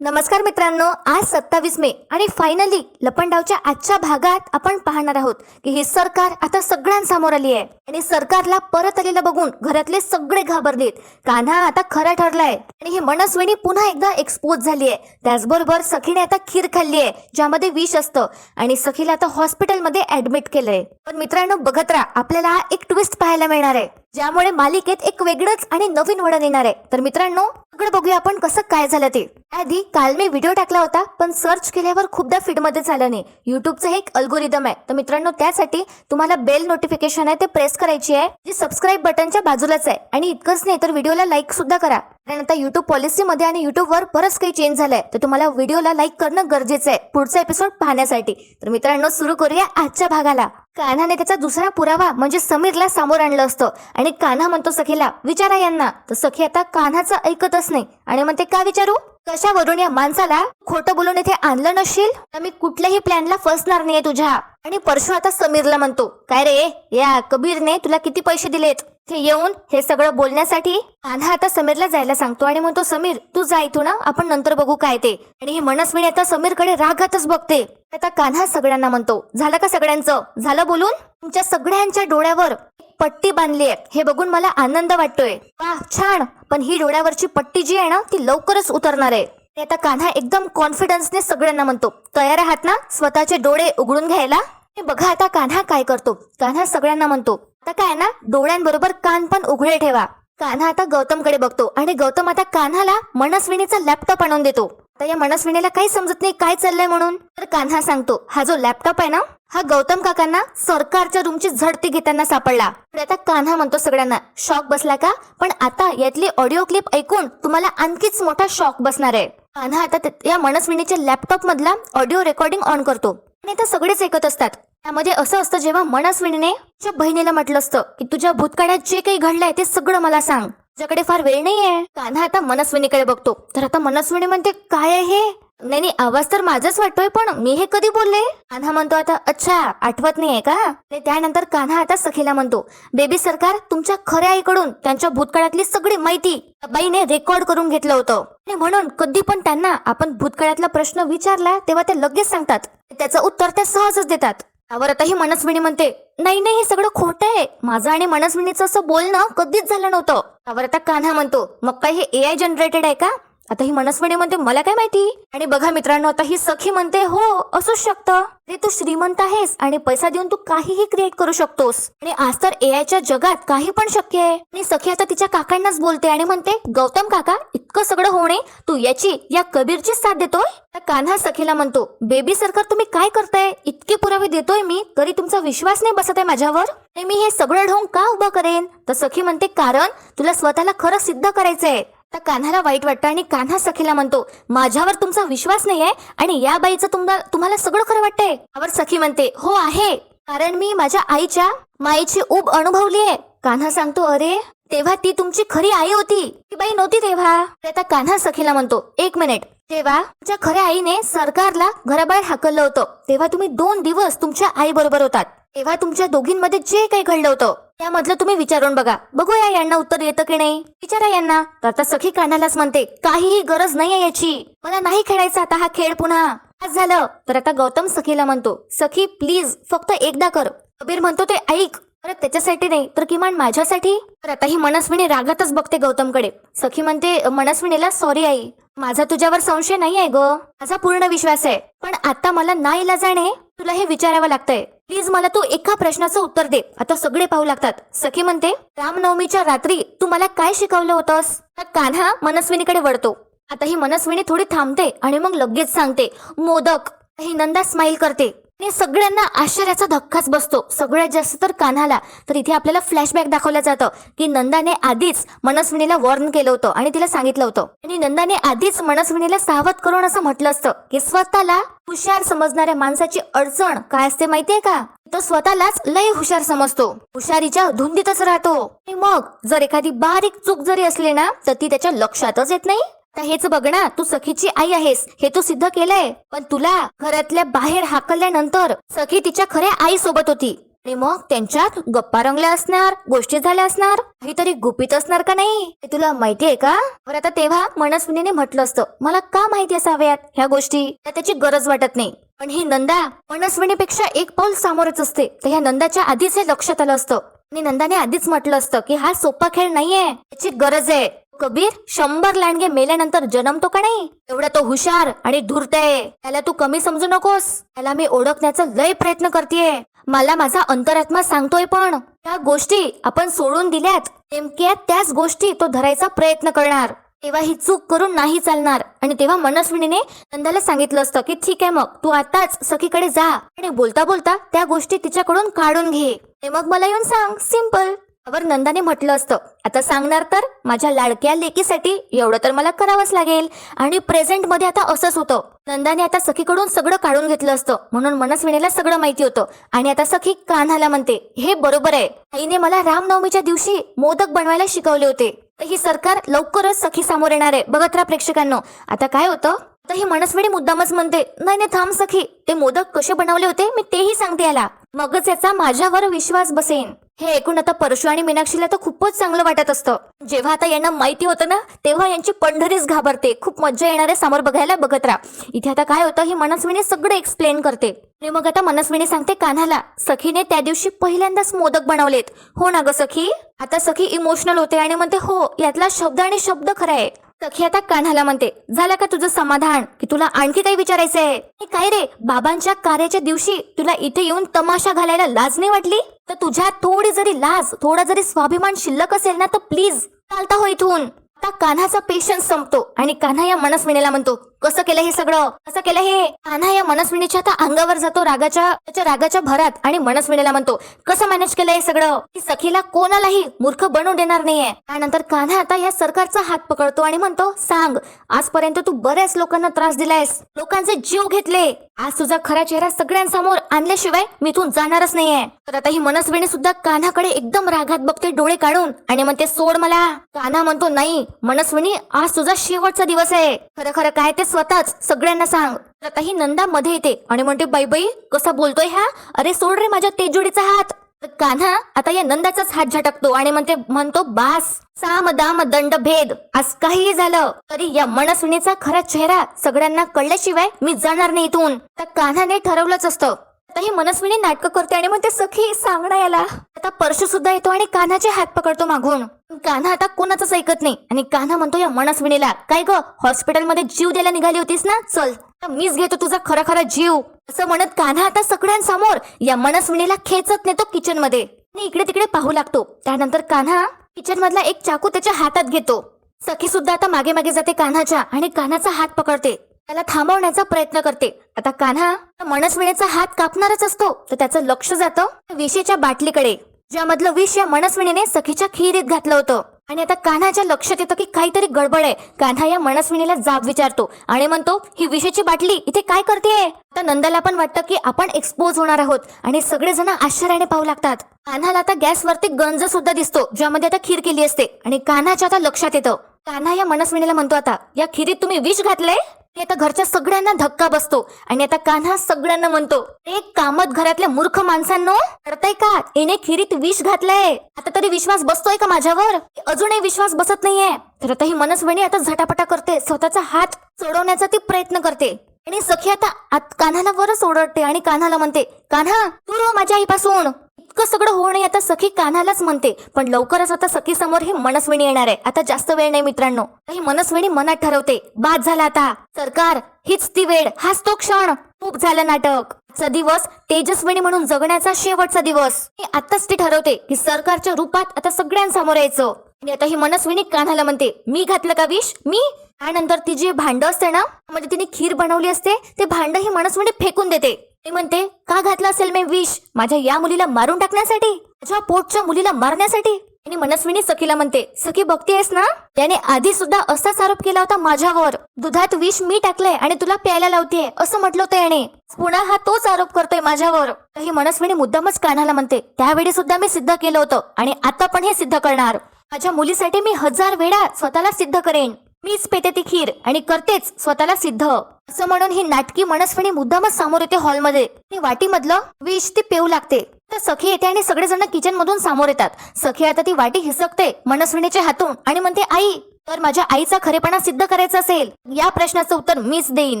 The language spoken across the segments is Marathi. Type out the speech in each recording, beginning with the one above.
नमस्कार मित्रांनो, आज 27 मे आणि फायनली लपंडावच्या आजच्या भागात आपण पाहणार आहोत की ही सरकार आता सगळ्यांसमोर आली आहे आणि सरकारला परत आलेलं बघून घरातले सगळे घाबरलेत. कान्हा आता खरा ठरलाय आणि ही मनस्विनी पुन्हा एकदा एक्सपोज झाली आहे. त्याचबरोबर सखीने आता खीर खाल्ली आहे ज्यामध्ये विष असतं आणि सखीला आता हॉस्पिटलमध्ये ऍडमिट केलंय. पण मित्रांनो बघत राहा, आपल्याला हा एक ट्विस्ट पाहायला मिळणार आहे ज्यामुळे मालिकेत एक वेगळंच आणि नवीन वळण येणार आहे. तर मित्रांनो सगळं बघूया आपण कसं काय झालं ते. आधी काल मी व्हिडिओ टाकला होता पण सर्च केल्यावर खूपदा फीडमध्ये झालं नाही. युट्यूबचं हे एक अल्गोरिदम आहे. तर मित्रांनो त्यासाठी तुम्हाला बेल नोटिफिकेशन आहे ते प्रेस करायची आहे जी सबस्क्राईब बटनच्या बाजूलाच आहे. आणि इतकंच नाही तर व्हिडिओला लाईक सुद्धा करा, कारण आता युट्यूब पॉलिसीमध्ये आणि युट्यूबवर बरंच काही चेंज झालंय. तर तुम्हाला व्हिडिओला लाईक करणं गरजेचं आहे पुढचा एपिसोड पाहण्यासाठी. तर मित्रांनो सुरू करूया आजच्या भागाला. कान्हाने त्याचा दुसरा पुरावा म्हणजे समीरला समोर आणलं असतं आणि कान्हा म्हणतो सखीला विचारा यांना. तर सखी आता कान्हाचं ऐकतच नाही आणि म्हणते का विचारू, कशावरून या माणसाला खोटं बोलून इथे आणलं नसशील तर मी कुठल्याही प्लॅनला फसणार नाहीये तुझ्या. आणि परशु आता समीरला म्हणतो काय रे, या कबीरने तुला किती पैसे दिलेत ते येऊन हे सगळं बोलण्यासाठी. कान्हा आता समीरला जायला सांगतो आणि म्हणतो समीर तू जा इथून, आपण नंतर बघू काय ते. आणि ही मनस्विनी आता समीरकडे रागातच बघते. आता कान्हा सगळ्यांना म्हणतो झालं का सगळ्यांचं, झालं बोलून, तुमच्या सगळ्यांच्या डोळ्यावर पट्टी बांधली आहे हे बघून मला आनंद वाटतोय. वाह छान, पण ही डोळ्यावरची पट्टी जी आहे ना ती लवकरच उतरणार आहे. ते आता कान्हा एकदम कॉन्फिडन्सने सगळ्यांना म्हणतो तयार आहात ना स्वतःचे डोळे उघडून घ्यायला. बघा आता कान्हा काय करतो. कान्हा सगळ्यांना म्हणतो आता काय ना डोळ्यांबरोबर कान पण उघडे ठेवा. कान्हा आता गौतमकडे बघतो आणि गौतम आता कान्हाला मनस्विनीचा लॅपटॉप आणून देतो. आता या मनस्विनीला काही समजत नाही काय चाललंय म्हणून. तर कान्हा सांगतो हा जो लॅपटॉप आहे ना हा गौतम काकांना सरकारच्या रूमची झडती घेताना सापडला. तर आता कान्हा म्हणतो सगळ्यांना शॉक बसला का, पण आता यातली ऑडिओ क्लिप ऐकून तुम्हाला आणखीच मोठा शॉक बसणार आहे. कान्हा आता या मनस्विनीच्या लॅपटॉप मधला ऑडिओ रेकॉर्डिंग ऑन करतो आणि आता सगळेच ऐकत असतात. त्यामध्ये असं असतं जेव्हा मनस्विनीने तिच्या बहिणीला म्हटलं असतं की तुझ्या भूतकाळात जे काही घडलंय ते सगळं मला सांग, तुझ्याकडे फार वेळ नाहीये. कान्हा आता मनस्विनीकडे बघतो तर आता मनस्विनी म्हणते काय आहे हे, नाही आवाज तर माझाच वाटतोय पण मी हे कधी बोलले. कान्हा म्हणतो आता अच्छा आठवत नाहीये का. त्यानंतर कान्हा आता सखीला म्हणतो बेबी सरकार तुमच्या खऱ्या आईकडून त्यांच्या भूतकाळातली सगळी माहिती बाईने रेकॉर्ड करून घेतलं होतं आणि म्हणून कधी पण त्यांना आपण भूतकाळातला प्रश्न विचारला तेव्हा ते लगेच सांगतात, त्याचं उत्तर त्या सहजच देतात. त्यावर आता ही मनस्विनी म्हणते नाही हे सगळं खोटं आहे, माझं आणि मनस्विनीचं असं बोलणं कधीच झालं नव्हतं. त्यावर आता कान्हा म्हणतो मग काय हे AI जनरेटेड आहे का. आता ही मनस्विनी म्हणते मला काय माहिती. आणि बघा मित्रांनो आता ही सखी म्हणते हो असूच शकतं, रे तू श्रीमंत आहेस आणि पैसा देऊन तू काहीही क्रिएट करू शकतोस आणि आज तर AIच्या जगात काही पण शक्य आहे. आणि सखी आता तिच्या काकांनाच बोलते आणि म्हणते गौतम काका इतकं सगळं होणे तू या कबीरची साथ देतोय. कान्हा सखीला म्हणतो बेबी सरकार तुम्ही काय करताय, इतके पुरावे देतोय मी तरी तुमचा विश्वास नाही बसत आहे माझ्यावर, मी हे सगळं ढोंग का उभं करेन. तर सखी म्हणते कारण तुला स्वतःला खरं सिद्ध करायचंय. तर कान्हाला वाईट वाटतं आणि कान्हा सखीला म्हणतो माझ्यावर तुमचा विश्वास नाहीये आणि या बाईचं तुम्हाला सगळं खरं वाटतंय. त्यावर सखी म्हणते हो आहे, कारण मी माझ्या आईच्या माईची ऊब अनुभवली आहे. कान्हा सांगतो अरे तेव्हा ती तुमची खरी आई होती, ती बाई नव्हती तेव्हा. आता कान्हा सखीला म्हणतो एक मिनिट, तेव्हा तुमच्या खऱ्या आईने सरकारला घराबाहेर हाकललं होतं तेव्हा तुम्ही 2 दिवस तुमच्या आई बरोबर होतात. तेव्हा तुमच्या दोघींमध्ये जे काही घडलं होतं त्यामधलं तुम्ही विचारून बघूया यांना उत्तर येतं की नाही, विचारा यांना. तर आता सखी कान्हालाच म्हणते काहीही गरज नाहीये याची, मला नाही खेळायचा आता हा खेळ पुन्हा. आज झालं. तर आता गौतम सखीला म्हणतो सखी प्लीज फक्त एकदा कर. कबीर म्हणतो ते ऐक, परत त्याच्यासाठी नाही तर किमान माझ्यासाठी. तर आता ही मनस्विनी रागातच बघते गौतमकडे. सखी म्हणते मनस्विनीला सॉरी आई, माझा तुझ्यावर संशय नाही आहे ग, माझा पूर्ण विश्वास आहे, पण आता मला नाईलाजाने तुला हे विचारावं लागतंय, प्लीज मला तू एका प्रश्नाचं उत्तर दे. आता सगळे पाहू लागतात. सखी म्हणते रामनवमीच्या रात्री तू मला काय शिकवलं होतंस. कान्हा मनस्विनीकडे वळतो. आता ही मनस्विनी थोडी थांबते आणि मग लगेच सांगते मोदक. ही नंदा स्माइल करते आणि सगळ्यांना आश्चर्याचा धक्काच बसतो, सगळ्यात जास्त तर कान्हाला. तर इथे आपल्याला फ्लॅशबॅक दाखवलं जातं की नंदाने आधीच मनस्विनीला वॉर्न केलं होतं आणि तिला सांगितलं होतं आणि नंदाने आधीच मनस्विनीला सावध करून असं म्हटलं असतं की स्वतःला हुशार समजणाऱ्या माणसाची अडचण काय असते माहितीये का, तो स्वतःलाच लय हुशार समजतो, हुशारीच्या धुंदीतच राहतो आणि मग जर एखादी बारीक चूक जरी असली ना तर ती त्याच्या लक्षातच येत नाही. तर हेच बघ ना, तू सखीची आई आहेस हे तू सिद्ध केलंय, पण तुला घरातल्या बाहेर हाकलल्यानंतर सखी तिच्या खऱ्या आई सोबत होती. आणि मग त्यांच्यात गप्पा रंगल्या असणार, गोष्टी झाल्या असणार, काहीतरी गुपित असणार का नाही हे तुला माहितीये का? बरं आता तेव्हा मनस्विनीने म्हटलं असतं मला का माहिती असाव्यात ह्या गोष्टी, त्याची गरज वाटत नाही. पण ही नंदा मनस्विनीपेक्षा एक पाऊल सामोरच असते. तर ह्या नंदाच्या आधीच हे लक्षात आलं असतं आणि नंदाने आधीच म्हटलं असतं की हा सोपा खेळ नाहीये, त्याची गरज आहे. कबीर 100 लांडगे मेल्यानंतर जन्मतो का नाही, एवढा तो हुशार आणि धूर्त आहे. त्याला तू कमी समजू नकोस. त्याला मी ओळखण्याचा लय प्रयत्न करतेय. मला माझा अंतरात्मा सांगतोय पण त्या गोष्टी आपण सोडून दिल्यात, नेमक्या त्याच गोष्टी तो धरायचा प्रयत्न करणार. तेव्हा ही चूक करून नाही चालणार. आणि तेव्हा मनस्विनीने नंदाला सांगितलं असतं की ठीक आहे मग तू आताच सखीकडे जा आणि बोलता बोलता त्या गोष्टी तिच्याकडून काढून घे, ते मग मला येऊन सांग. सिंपल. वर नंदाने म्हटलं असतं आता सांगणार तर माझ्या लाडक्या लेकीसाठी एवढं तर मला करावंच लागेल. आणि प्रेझेंट मध्ये आता असंच होतं. नंदाने आता सखीकडून सगळं काढून घेतलं असतं म्हणून मनस्विनीला सगळं माहिती होतं. आणि आता सखी कान्हाला म्हणते हे बरोबर आहे, आईने मला रामनवमीच्या दिवशी मोदक बनवायला शिकवले होते. तर ही सरकार लवकरच सखी समोर येणार आहे. बघत राहा प्रेक्षकांनो. आता काय होतं, तर ही मनस्विनी मुद्दामच म्हणते नाही नाही थांब सखी, ते मोदक कसे बनवले होते मी तेही सांगते याला, मगच याचा माझ्यावर विश्वास बसेन. हे ऐकून आता परशु आणि मीनाक्षीला तर खूपच चांगलं वाटत असतं. जेव्हा आता यांना माहिती होतं ना तेव्हा यांची पंढरीच घाबरते. खूप मज्जा येणार आहे समोर बघायला. बघत राहा. इथे आता काय होतं, ही मनस्विनी सगळं एक्सप्लेन करते. आणि मग आता मनस्विनी सांगते कान्हाला सखीने त्या दिवशी पहिल्यांदाच मोदक बनवलेत. हो ना ग सखी. आता सखी इमोशनल होते आणि म्हणते हो यातला शब्द आणि शब्द खरा आहे. सखी आता कान्हाला म्हणते झालं का तुझं समाधान, की तुला आणखी काही विचारायचंय? काय रे बाबांच्या कार्याच्या दिवशी तुला इथे येऊन तमाशा घालायला लाज नाही वाटली? तर तुझ्यात थोडी जरी लाज, थोडा जरी स्वाभिमान शिल्लक असेल ना तर प्लीज चालता हो इथून. आता कान्हाचा पेशन्स संपतो आणि कान्हा या मनस्विनीला म्हणतो कसं केलं हे सगळं, कसं केलं हे? कान्हा या मनस्विनीच्या आता अंगावर जातो त्याच्या रागाच्या भरात आणि मनस्विनीला म्हणतो कसं मॅनेज केलं हे सगळं, की सखीला कोणालाही मूर्ख बनवू देणार नाहीये. त्यानंतर कान्हा आता या सरकारचा हात पकडतो आणि म्हणतो सांग, आजपर्यंत तू बऱ्याच लोकांना त्रास दिलायस, लोकांचे जीव घेतले, आज तुझा खरा चेहरा सगळ्यांसमोर आणल्याशिवाय मी इथून जाणारच नाहीये. तर आता ही मनस्विनी सुद्धा कान्हाकडे एकदम रागात बघते डोळे काढून आणि म्हणते सोड मला. कान्हा म्हणतो नाही मनस्विनी, आज तुझा शेवटचा दिवस आहे, खरं खरं काय ते स्वतःच सगळ्यांना सांग. तर आता ही नंदा मध्ये येते आणि म्हणते बाई बाई कसा बोलतोय हा, अरे सोड रे माझ्या तेजोडीचा हात. तर कान्हा आता या नंदाचाच हात झटकतो आणि म्हणतो बास, साम दाम दंड भेद, आज काहीही झालं तरी या मनस्विनीचा खरा चेहरा सगळ्यांना कळल्याशिवाय मी जाणार नाही इथून. तर कान्हाने ठरवलंच असतं. आता ही मनस्विनी नाटक करते आणि म्हणते सखी सांग ना याला. आता परशु सुद्धा येतो आणि कान्हाचे हात पकडतो मागून. कान्हा आता कोणाचंच ऐकत नाही आणि कान्हा म्हणतो या मनस्विनीला काय ग हॉस्पिटलमध्ये जीव द्यायला निघाली होतीस ना, चल मीच घेतो तुझा खरा खरा जीव. असं म्हणत कान्हा आता सगळ्यांसमोर या मनस्विनीला खेचत नेतो किचन मध्ये आणि इकडे तिकडे पाहू लागतो. त्यानंतर कान्हा किचन मधला एक चाकू त्याच्या हातात घेतो. सखी सुद्धा आता मागे मागे जाते कान्हाच्या आणि कान्हाचा हात पकडते, त्याला थांबवण्याचा प्रयत्न करते. आता कान्हा मनस्विनीचा हात कापणारच असतो तर त्याचं लक्ष जातं विषेच्या बाटलीकडे, ज्यामधलं विष या मनस्विनीने सखीच्या खिरीत घातलं होतं. आणि आता कान्हाच्या लक्षात येतं की काहीतरी गडबड आहे. कान्हा या मनस्विनीला जाब विचारतो आणि म्हणतो ही विषेची बाटली इथे काय करतेय? आता नंदाला पण वाटतं की आपण एक्सपोज होणार आहोत आणि सगळेजण आश्चर्याने पाहू लागतात. कान्हाला आता गॅसवरती गंज सुद्धा दिसतो ज्यामध्ये आता खीर केली असते आणि कान्हाच्या आता लक्षात येतं. कान्हा या मनस्विनीला म्हणतो आता या खिरीत तुम्ही विष घातलंय? ते आता घरच्या सगळ्यांना धक्का बसतो आणि आता कान्हा सगळ्यांना म्हणतो एक कामत घरातल्या मूर्ख माणसांनो करताय का, येणे खिरीत विष घातलंय, आता तरी विश्वास बसतोय का माझ्यावर? अजूनही विश्वास बसत नाहीये. तर आता ही मनस्विनी आता झटापटा करते, स्वतःचा हात सोडवण्याचा ती प्रयत्न करते आणि सखी आता कान्हाला वरच ओरडते आणि कान्हाला म्हणते कान्हा दूर हो माझ्या आईपासून. इतकं सगळं होणे आता सखी कान्हालाच म्हणते. पण लवकरच आता सखी समोर ही मनस्विनी येणार आहे. आता जास्त वेळ नाही मित्रांनो. ही मनस्विनी मनात ठरवते बाद झाला आता सरकार, हीच ती वेळ, हाच तो क्षण, खूप झालं नाटक. आजचा दिवस तेजस्विनी म्हणून जगण्याचा शेवटचा दिवस. ही आताच ती ठरवते की सरकारच्या रूपात आता सगळ्यांसमोर यायचं. आणि आता ही मनस्विनी कान्हाला म्हणते मी घातलं का विष, मी? त्यानंतर ती जे भांड असते ना म्हणजे तिने खीर बनवली असते ते भांड ही मनस्विनी फेकून देते. ती म्हणते का घातलं असेल मी विष, माझ्या या मुलीला मारून टाकण्यासाठी, माझ्या पोटच्या मुलीला मारण्यासाठी? आणि मनस्विनी सखीला म्हणते सखी बघतेस ना, त्याने आधी सुद्धा असाच आरोप केला होता माझ्यावर, दुधात विष मी टाकलंय आणि तुला प्यायला लावतेय असं म्हटलं होतं याने, पुन्हा हा तोच आरोप करतोय माझ्यावर. ही मनस्विनी मुद्दामच कान्हाला म्हणते त्यावेळी सुद्धा मी सिद्ध केलं होतं आणि आता पण हे सिद्ध करणार. माझ्या मुलीसाठी मी 1000 वेळा स्वतःला सिद्ध करेन. मीच पेते ती खीर आणि करतेच स्वतःला सिद्ध. असं म्हणून ही नाटकी मनस्विनी मुद्दामच समोर येते हॉलमध्ये. ती वाटीमधलं विष ती पेऊ लागते तर सखी येते आणि सगळेजण किचन मधून समोर येतात. सखी आता ती वाटी हिसकते मनस्विनीच्या हातून आणि म्हणते, आई तर माझ्या आईचा खरेपणा सिद्ध करायचा असेल या प्रश्नाचं उत्तर मीच देईन.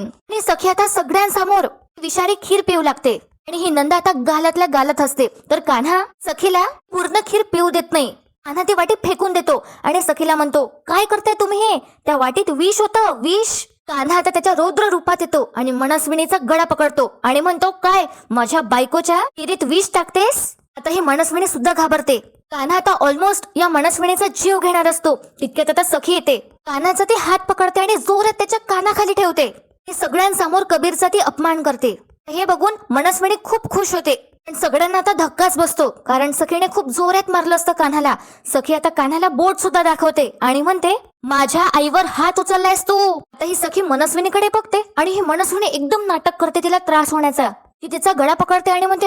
आणि सखी आता सगळ्यांसमोर विषारी खीर पिऊ लागते आणि ही नंदा आता गालातल्या गालात असते. तर कान्हा सखीला पूर्ण खीर पिऊ देत नाही. कान्हा ती वाटी फेकून देतो आणि सखीला म्हणतो, काय करताय तुम्ही हे? त्या वाटीत विष होतं, विष. कान्हा आता त्याच्या रौद्र रूपात येतो आणि मनस्विनीचा गळा पकडतो आणि म्हणतो, काय माझ्या बायकोच्या खीरीत विष टाकतेस? आता ही मनस्विनी सुद्धा घाबरते. कान्हा आता ऑलमोस्ट या मनस्विनीचा जीव घेणार असतो. तितक्यात आता सखी येते. कान्हाचा ती हात पकडते आणि जोरात त्याच्या कानाखाली ठेवते. हे सगळ्यांसमोर कबीरचा ती अपमान करते. हे बघून मनस्विनी खूप खुश होते. पण सगळ्यांना आता धक्काच बसतो, कारण सखीने खूप जोरात मारलं असतं कान्हाला. सखी आता कान्हाला बोट सुद्धा दाखवते आणि म्हणते, माझ्या आईवर हात उचललायस तू. आता ही सखी मनस्विनीकडे बघते आणि ही मनस्विनी एकदम नाटक करते तिला त्रास होण्याचा. ती तिचा गळा पकडते आणि म्हणते,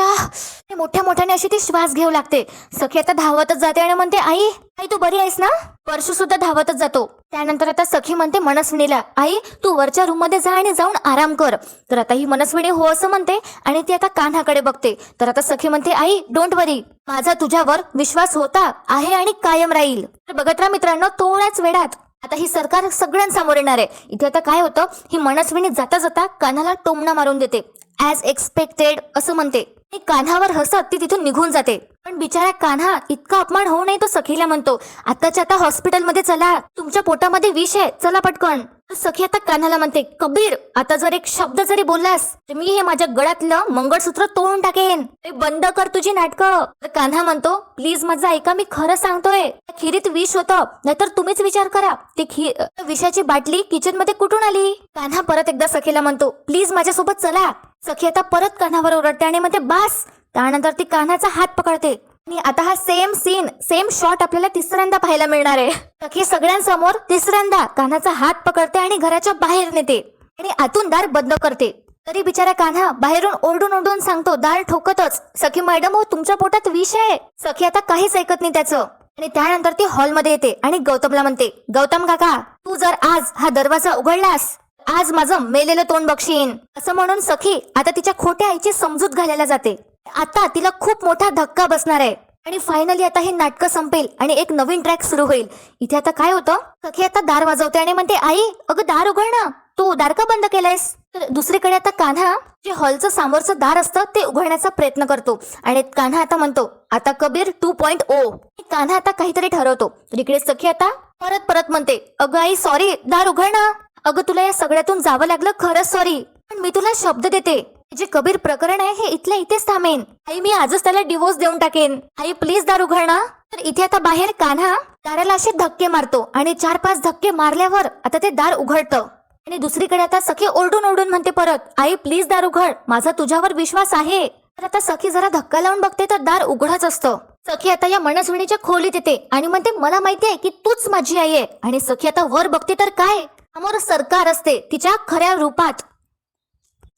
मोठ्या मोठ्याने अशी ती श्वास घेऊ लागते. सखी आता धावतच जाते आणि म्हणते, आई तू बरी आहेस ना? परशू सुद्धा धावतच जातो. त्यानंतर आता सखी म्हणते मनस्विनीला, आई तू वरच्या रूम मध्ये जा आणि जाऊन आराम कर. तर आता ही मनस्विनी हो असं म्हणते आणि ती आता कान्हाकडे बघते. तर आता सखी म्हणते, आई डोंट वरी, माझा तुझ्यावर विश्वास होता आहे आणि कायम राहील. तर बघत राहा मित्रांनो, थोड्याच वेळात आता ही सरकार सगळ्यांसमोर येणार आहे. इथे आता काय होतं, ही मनस्विनी जाता जाता कान्हाला टोमणा मारून देते. ॲज एक्सपेक्टेड असं म्हणते. कान्हावर हसत ती तिथून निघून जाते. पण बिचारा कान्हा इतका अपमान होऊ नये तो सखीला म्हणतो, आताच्या आता हॉस्पिटलमध्ये चला, तुमच्या पोटामध्ये विष आहे, चला पटकन. सखी आता कान्हाला म्हणते, कबीर आता जर एक शब्द जरी बोललास तर मी हे माझ्या गळ्यातलं मंगळसूत्र तोडून टाकेन. बंद कर तुझी नाटकं. तर कान्हा म्हणतो, प्लीज माझं ऐका, मी खरं सांगतोय, खिरीत विष होतं, नाहीतर तुम्हीच विचार करा ती विषाची बाटली किचन मध्ये कुठून आली. कान्हा परत एकदा सखीला म्हणतो, प्लीज माझ्यासोबत चला. सखी आता परत कान्हावर ओरडते आणि म्हणते, बास. त्यानंतर ती कान्हाचा हात पकडते आणि आता हा सेम सीन, सेम शॉट आपल्याला तिसऱ्यांदा पाहायला मिळणार आहे. सखी सगळ्यांसमोर तिसऱ्यांदा कान्हाचा हात पकडते आणि घराच्या बाहेर नेते आणि आतून दार बंद करते. तरी बिचारा कान्हा बाहेरून ओरडून ओरडून सांगतो, दार ठोकतच, सखी मॅडम हो तुमच्या पोटात विष आहे. सखी आता काहीच ऐकत नाही त्याचं. आणि त्यानंतर ती हॉलमध्ये येते आणि गौतमला म्हणते, गौतम काका तू जर आज हा दरवाजा उघडलास आज माझं मेलेलं तोंड बघशीन. असं म्हणून सखी आता तिच्या खोट्या आईची समजूत घालायला जाते. आता तिला खूप मोठा धक्का बसणार आहे आणि फायनली आता हे नाटक संपेल आणि एक नवीन ट्रॅक सुरू होईल. इथे आता काय होतं, सखी आता दार वाजवते आणि म्हणते, आई अगं दार उघड ना, तू दार का बंद केलंयस? तर दुसरीकडे आता कान्हा जे हॉलचं समोरचं दार असतं ते उघडण्याचा प्रयत्न करतो आणि कान्हा आता म्हणतो, आता कबीर 2.0. कान्हा आता काहीतरी ठरवतो. तर इकडे सखी आता परत परत म्हणते, अगं आई सॉरी, दार उघड ना. अगं तुला या सगळ्यातून जावं लागलं, खरंच सॉरी, पण मी तुला शब्द देते जे कबीर प्रकरण आहे हे इथल्या इथेच थांबेन. आई मी आजच त्याला डिवोर्स देऊन टाकेन. आई प्लीज दार उघड ना. तर इथे आता बाहेर कान्हा दाराला असे धक्के मारतो आणि 4-5 धक्के मारल्यावर आता ते दार उघडतं. आणि दुसरीकडे आता सखी ओरडून ओरडून म्हणते परत, आई प्लीज दार उघड, माझा तुझ्यावर विश्वास आहे. तर आता सखी जरा धक्का लावून बघते तर दार उघडच असतं. सखी आता या मनस्विनीच्या खोलीत येते आणि म्हणते, मला माहिती आहे की तूच माझी आई आहे. आणि सखी आता वर बघते तर काय, समोर सरकार असते तिच्या खऱ्या रूपात.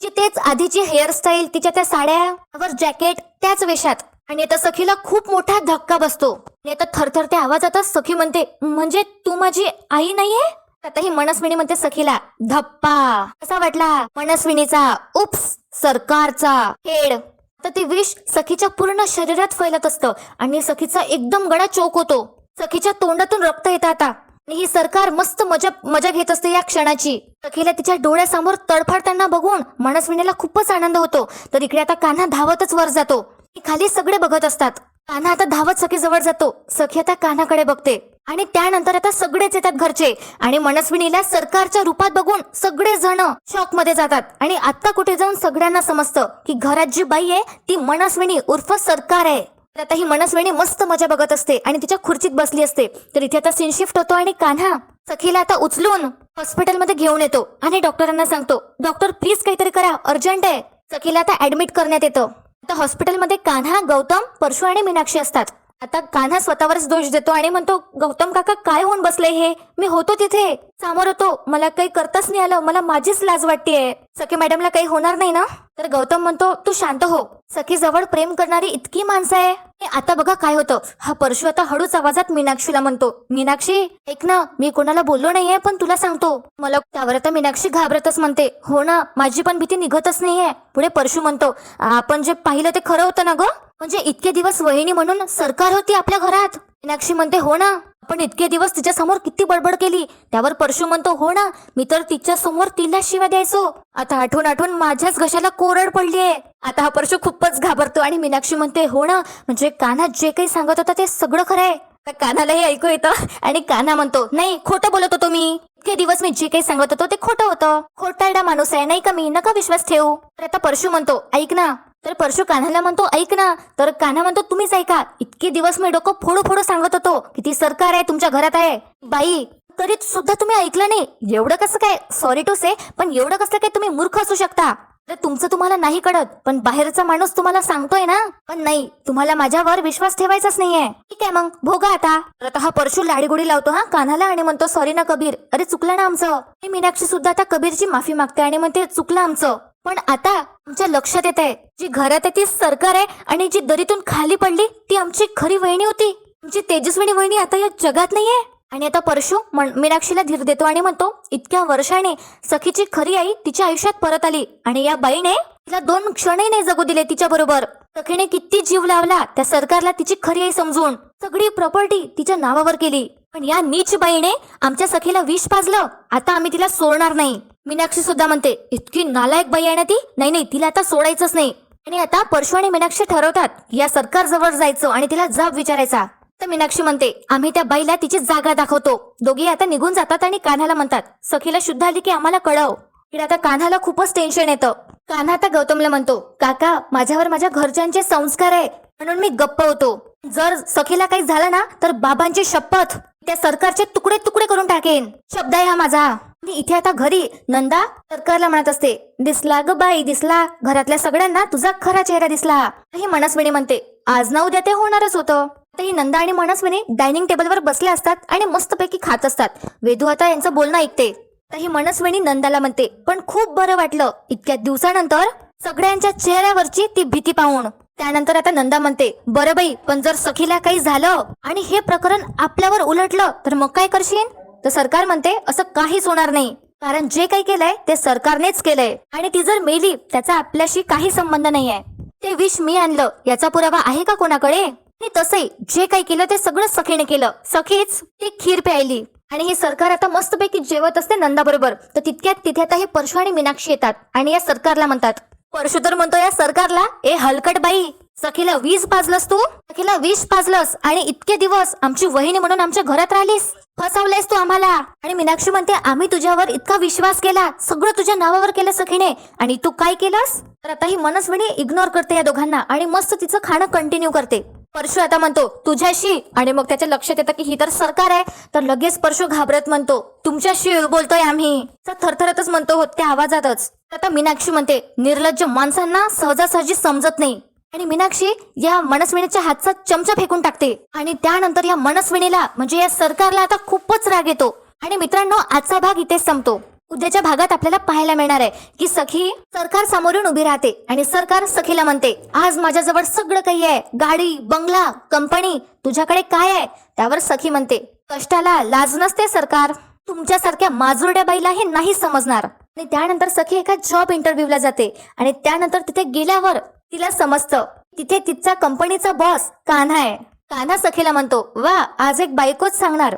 तेच आधीची हेअरस्टाईल, तिच्या त्या साड्यावर जॅकेट, त्याच वेशात. आणि आता सखीला खूप मोठा धक्का बसतो. आणि आता थरथरत्या आवाजातच सखी म्हणते, म्हणजे तू माझी आई नाहीये? आता ही मनस्विनी म्हणते सखीला, धप्पा कसा वाटला मनस्विनीचा? उप्स, सरकारचा हेड. आता ते विष सखीच्या पूर्ण शरीरात फैलत असतं आणि सखीचा एकदम गळा चोक होतो. सखीच्या तोंडातून रक्त येतं आता. ही सरकार मस्त मजा घेत असते या क्षणाची. सखीला तिच्या डोळ्यासमोर तडफडताना बघून मनस्विनीला खूपच आनंद होतो. तर इकडे आता कान्हा धावतच वर जातो. खाली सगळे बघत असतात. कान्हा आता धावत सखी जवळ जातो. सखी आता कान्हाकडे बघते आणि त्यानंतर आता सगळेच येतात घरचे आणि मनस्विनीला सरकारच्या रूपात बघून सगळे जण शॉक मध्ये जातात. आणि आता कुठे जाऊन सगळ्यांना समजतं की घरात जी बाई आहे ती मनस्विनी उर्फ सरकार आहे. तर आता ही मनस्विनी मस्त मजा बघत असते आणि तिच्या खुर्चीत बसली असते. तर इथे आता सीन शिफ्ट होतो आणि कान्हा सखीला आता उचलून हॉस्पिटलमध्ये घेऊन येतो आणि डॉक्टरांना सांगतो, डॉक्टर प्लीज काहीतरी करा, अर्जंट आहे. सखीला आता ऍडमिट करण्यात येतं. आता हॉस्पिटलमध्ये कान्हा, गौतम, परशू आणि मीनाक्षी असतात. आता कान्हा स्वतःवरच दोष देतो आणि म्हणतो, गौतम काका काय होऊन बसले हे? मी होतो तिथे, समोर होतो, मला काही करताच नाही आलं, मला माझीच लाज वाटतेय. सखी मॅडमला काही होणार नाही ना? तर गौतम म्हणतो, तू शांत हो, सखी जवळ प्रेम करणारी इतकी माणसं आहे. आता बघा काय होतं. हा परशू आता हळूच आवाजात मीनाक्षीला म्हणतो, मीनाक्षी ऐक ना, मी कोणाला बोललो नाहीये पण तुला सांगतो मला. त्यावर आता मीनाक्षी घाबरतच म्हणते, हो ना, माझी पण भीती निघतच नाहीये. पुढे परशू म्हणतो, आपण जे पाहिलं ते खरं होतं ना ग? म्हणजे इतके दिवस वहिनी म्हणून सरकार होती आपल्या घरात? मीनाक्षी म्हणते हो ना, आपण इतके दिवस तिच्या समोर किती बडबड केली. त्यावर परशू म्हणतो हो ना, मी तर तिच्या समोर तिला शिव्या द्यायचो. आता आठवून आठवून माझ्याच घशाला कोरड पडलीये. आता हा परशू खूपच घाबरतो आणि मीनाक्षी म्हणते हो ना, म्हणजे कान्हा जे काही सांगत होता ते सगळं खरं आहे. तर कान्हालाही ऐकू येतं आणि कान्हा म्हणतो नाही, खोटं बोलत होतो मी. इतके दिवस मी जे काही सांगत होतो ते खोटं होतं. खोटारडा माणूस आहे नाही का मी, नका विश्वास ठेवू. तर आता परशू म्हणतो ऐक ना. तर परशू कान्हाला म्हणतो ऐक ना. तर कान्हा म्हणतो तुम्हीच ऐका. इतके दिवस मी डोकं फोडू फोडू सांगत होतो की ती सरकार आहे, तुमच्या घरात आहे बाई, तरी सुद्धा तुम्ही ऐकलं नाही. एवढं कसं काय, सॉरी टू से, पण एवढं कसं काय तुम्ही मूर्ख असू शकता? तर तुमचं तुम्हाला नाही कळत, पण बाहेरचा माणूस तुम्हाला सांगतोय ना. पण नाही, तुम्हाला माझ्यावर विश्वास ठेवायचाच नाहीये. ठीक आहे मग भोगा आता. तर आता हा परशू लाडीगुडी लावतो हा कान्हाला आणि म्हणतो सॉरी ना कबीर, अरे चुकलं ना आमचं. मीनाक्षी सुद्धा आता कबीरची माफी मागते आणि म्हणते चुकलं आमचं. पण आता आमच्या लक्षात येत आहे, जी घरात आहे ती सरकार आहे आणि जी दरीतून खाली पडली ती आमची खरी वहिनी होती. आमची तेजस्विनी वहिनी आता या जगात नाहीये. आणि आता परशू मीनाक्षीला धीर देतो आणि म्हणतो इतक्या वर्षाने सखीची खरी आई तिच्या आयुष्यात परत आली आणि या बाईने तिला 2 क्षणही नाही जगू दिले तिच्या बरोबर. सखीने किती जीव लावला त्या सरकारला तिची खरी आई समजून, सगळी प्रॉपर्टी तिच्या नावावर केली. पण या नीच बाईने आमच्या सखीला विष पाजलं. आता आम्ही तिला सोडणार नाही. मीनाक्षी सुद्धा म्हणते इतकी नालायक बाई आहे ना ती, नाही तिला आता सोडायचंच नाही. आणि आता परशू आणि मीनाक्षी ठरवतात या सरकार जवळ जायचं आणि तिला जाब विचारायचा. तर मीनाक्षी म्हणते आम्ही त्या बाईला तिची जागा दाखवतो. दोघे आता निघून जातात आणि कान्हाला म्हणतात सखीला शुद्ध आली की आम्हाला कळव. इकडे आता कान्हाला खूपच टेन्शन येतं. कान्हा आता गौतमला म्हणतो काका, माझ्यावर माझ्या घरच्यांचे संस्कार आहे म्हणून मी गप्प होतो. जर सखीला काही झालं ना तर बाबांची शपथ त्या सरकारचे तुकडे तुकडे करून टाकेन. शब्द आहे हा माझा. आणि इथे आता घरी नंदा सरकारला म्हणत असते दिसला ग बाई दिसला, घरातल्या सगळ्यांना तुझा खरा चेहरा दिसला. ही मनस्विनी म्हणते आज ना उद्या ते होणारच होतं. आता ही नंदा आणि मनस्विनी डायनिंग टेबलवर बसले असतात आणि मस्तपैकी खात असतात. वेदू आता यांचं बोलणं ऐकते. तर ही मनस्विनी नंदाला म्हणते पण खूप बरं वाटलं इतक्या दिवसानंतर सगळ्यांच्या चेहऱ्यावरची ती भीती पाहून. त्यानंतर आता नंदा म्हणते बरं बाई, पण जर सखीला काही झालं आणि हे प्रकरण आपल्यावर उलटलं तर मग काय करशील? तर सरकार म्हणते असं काहीच होणार नाही, कारण जे काही केलंय ते सरकारनेच केलंय आणि ती जर मेली त्याचा आपल्याशी काही संबंध नाहीये. ते विष मी आणलं याचा पुरावा आहे का कोणाकडे? आणि तसंही जे काही केलं ते सगळं सखीने केलं. सखीच ती खीर प्यायली. आणि हे सरकार आता मस्तपैकी जेवत असते नंदा बरोबर. तर तितक्यात तिथे आता हे परशू आणि मीनाक्षी येतात आणि या सरकारला म्हणतात. परशू तर म्हणतो या सरकारला ए हलकट बाई, सखीला विष पाजलंस तू, सखीला विष पाजलंस आणि इतके दिवस आमची वहिनी म्हणून आमच्या घरात राहिलीस, फसवलेस तू आम्हाला. आणि मीनाक्षी म्हणते आम्ही तुझ्यावर इतका विश्वास केला, सगळं तुझ्या नावावर केलं सखीने, आणि तू काय केलंस? तर आता ही मनस्विनी इग्नोर करते या दोघांना आणि मस्त तिचं खाणं कंटिन्यू करते. परशू आता म्हणतो तुझ्याशी, आणि मग त्याच्या लक्षात येतं की ही तर सरकार आहे. तर लगेच परशू घाबरत म्हणतो तुमच्याशी बोलतोय आम्ही. थरथरतच म्हणतो हो त्या आवाजातच. आता मीनाक्षी म्हणते निर्लज्ज माणसांना सहजासहजी समजत नाही. आणि मीनाक्षी या मनस्विनीच्या हातचा चमचा फेकून टाकते. आणि त्यानंतर या मनस्विनीला म्हणजे या सरकारला आता खूपच राग येतो. आणि मित्रांनो, आजचा भाग इथेच संपतो. उद्याच्या भागात आपल्याला पाहायला मिळणार आहे की सखी सरकार समोरून उभी राहते आणि सरकार सखीला म्हणते आज माझ्याजवळ सगळं काही आहे, गाडी, बंगला, कंपनी, तुझ्याकडे काय आहे? त्यावर सखी म्हणते कष्टाला लाज नसते सरकार, तुमच्यासारख्या माजुरड्या बाईला हे नाही समजणार. आणि त्यानंतर सखी एका जॉब इंटरव्ह्यूला जाते आणि त्यानंतर तिथे गेल्यावर तिला समजतं तिथे तिचा कंपनीचा बॉस कान्हा आहे. कान्हा सखीला म्हणतो वा, आज एक बायकोच सांगणार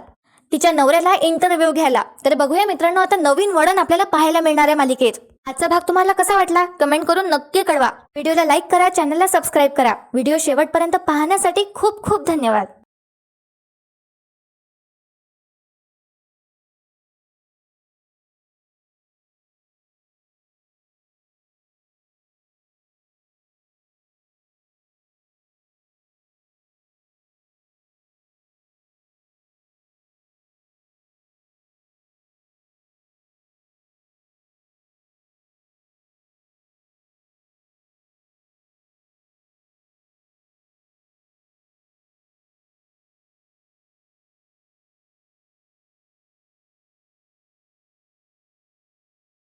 तिच्या नवऱ्याला इंटरव्ह्यू घ्यायला. तर बघूया मित्रांनो, आता नवीन वळण आपल्याला पाहायला मिळणार आहे मालिकेत. आजचा भाग तुम्हाला कसा वाटला कमेंट करून नक्की कळवा. व्हिडिओला लाईक करा, चॅनलला सबस्क्राईब करा. व्हिडिओ शेवटपर्यंत पाहण्यासाठी खूप खूप धन्यवाद.